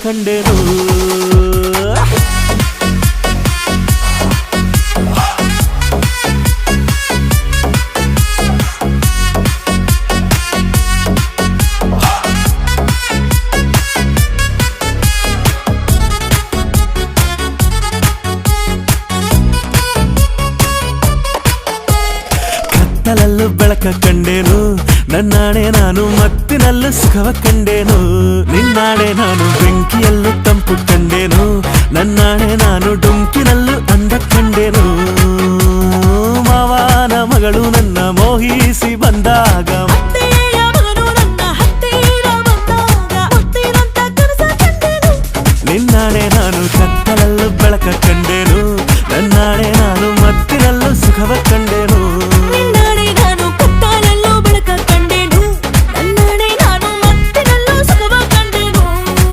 ಕಂಡೆನು ಕತ್ತಲಲ್ಲೂ ಬೆಳಕ ಕಂಡೇನು ನನ್ನಾಣೆ ನಾನು ಮತ್ತಿನಲ್ಲೂ ಸುಖವ ಕಂಡೇನು ನಿನ್ನಾಣೆ ನಾನು ಬೆಂಕಿಯಲ್ಲೂ ತಂಪು ಕಂಡೇನು